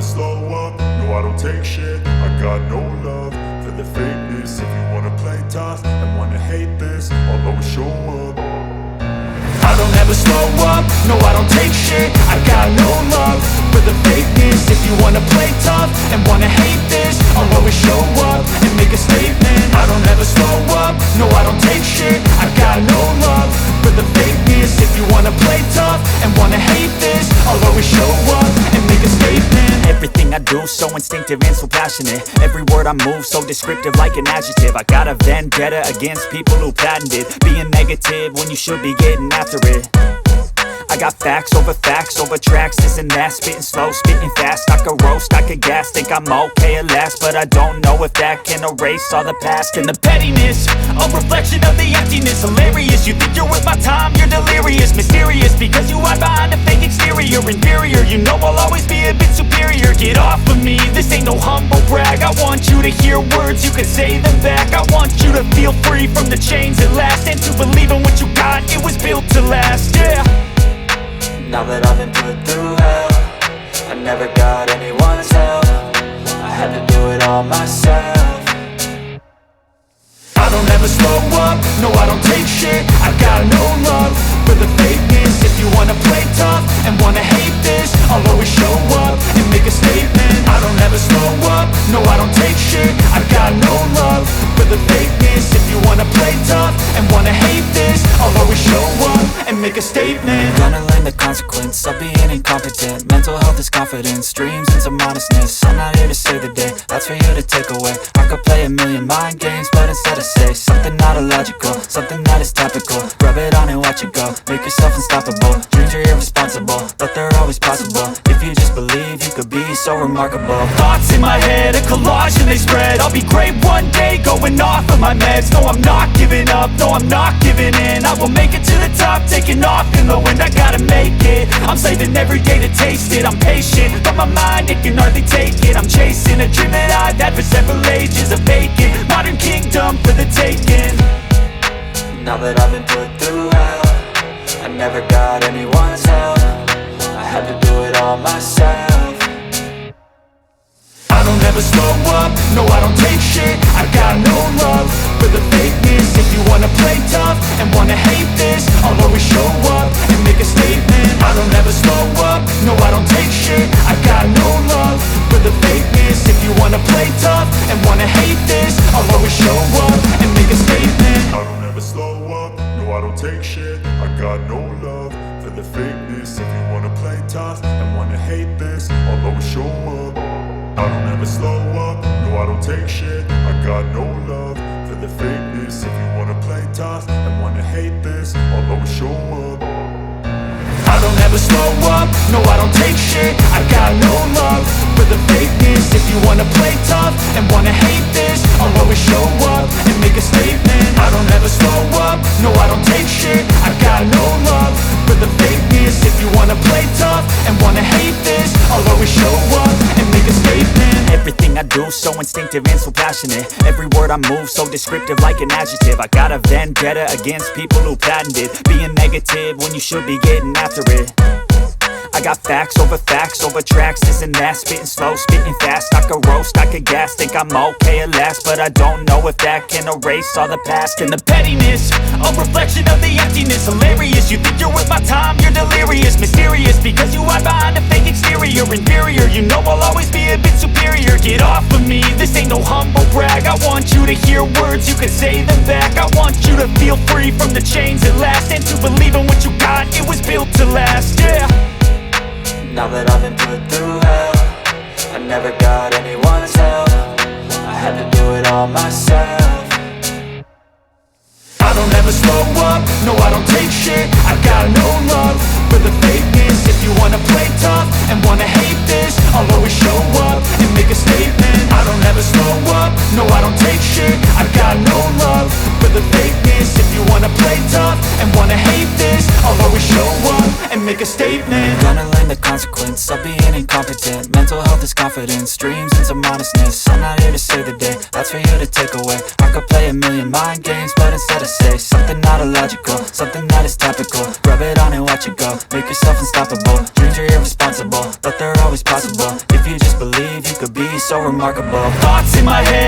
slow up, no I don't take shit. I got no love for the fakeness. If you wanna play tough and wanna hate this, I'll always show up. I don't ever slow up, no I don't take shit. I got no love for the fakeness. If you wanna play tough and wanna hate this, I'll always show up and make a statement. I don't ever slow up, no I don't take shit. I got no love for the fakeness. If you wanna play tough and wanna hate this, I'll always show up and make a statement. Everything I do so instinctive and so passionate. Every word I move so descriptive like an adjective. I got a vendetta against people who patented being negative when you should be getting after it. I got facts over tracks, this and that. Spitting slow, spitting fast. I could roast, I could gas. Think I'm okay at last, but I don't know if that can erase all the past. And the pettiness, a reflection of the emptiness. Hilarious, you think you're worth my time, you're delirious. Mysterious, because you hide behind a fake exterior. Inferior, you know I'll always be a bit superior. Get off of me, this ain't no humble brag. I want you to hear words, you can say them back. I want you to feel free from the chains at last, and to believe in what you got, it was built to last, yeah. Now that I've been put through hell, I never got anyone's help. I had to do it all myself. I don't ever slow up, no I don't take shit. I got no love for the fakeness. If you wanna play tough and wanna hate this, I'll always show up and make a statement. I don't ever slow up, no I don't take shit. I got no love for the fakeness. If you wanna play tough and wanna hate this, I'll always show up and make a statement. Gonna learn the consequence of being incompetent. Mental health is confidence, dreams and some honestness. I'm not here to save the day, that's for you to take away. I could play a million mind games, but instead I say something not illogical, something that is topical. Rub it on and watch it go, make yourself unstoppable. Dreams are irresponsible, but they're always possible. If you just believe, you could be so remarkable. Thoughts in my head, a collage and they spread. I'll be great one day, going off of my meds. No, I'm not giving up, no, I'm not giving in. I will make it to the top, taking off in the wind. I gotta make it, I'm saving every day to taste it. I'm patient, but my mind, it can hardly take it. I'm chasing a dream that I've had for several ages. A vacant, modern kingdom for the taking. Now that I've been put through hell, I never got anyone's help. I had to do it all myself. I don't ever slow up, no I don't take shit. I got no love for the fakeness. If you wanna play tough and wanna hate this, I'll always show up and make a statement. I don't ever slow up, no I don't take shit. I got no love for the fakeness. If you wanna play tough and wanna hate this, I'll always show up and make a statement. I don't ever slow up, no I don't take shit. I got no love for the fakeness. If you wanna play tough and wanna hate this, I'll always show up. I don't ever slow up, no I don't take shit. I got no love for the fakeness. If you wanna play tough and wanna hate this, I'll always show up. I don't ever slow up, no I don't take shit. I got no love for the fakeness. If you wanna play tough and wanna hate this, I'll always show up and make a statement. I don't ever slow up, no I don't take shit. I got no love for the fakeness. If you wanna play tough and wanna hate this, I'll always show up and make a statement. Everything I do so instinctive and so passionate. Every word I move so descriptive like an adjective. I got a vendetta against people who patented being negative when you should be getting after it. I got facts over tracks, this and that. Spitting slow, spitting fast. I could roast, I could gas. Think I'm okay at last, but I don't know if that can erase all the past. And the pettiness, a reflection of the emptiness. Hilarious, you think you're worth my time, you're delirious. Mysterious, because you hide behind a fake exterior. Inferior, you know I'll always be a bit superior. Get off of me, this ain't no humble brag. I want you to hear words, you can say them back. I want you to feel free from the chains at last, and to believe in what you got, it was built to last, yeah. Now that I've been put through hell, I never got anyone's help. I had to do it all myself. I don't ever slow up, no I don't take shit. I got no love for the fakeness. If you wanna play tough and wanna hate this, I'll always show up and make a statement. I don't ever slow up, no I don't take shit. I got no love for the fakeness. If you wanna play tough and wanna hate this, I'll always show up and make a statement. Gonna learn the consequence of being incompetent. Mental health is confidence, dreams and some honestness. I'm not here to save the day, that's for you to take away. I could play a million mind games, but instead I say something not illogical, something that is topical. Rub it on and watch it go, make yourself unstoppable. Dreams are irresponsible, but they're always possible. If you just could be so remarkable. Thoughts in my head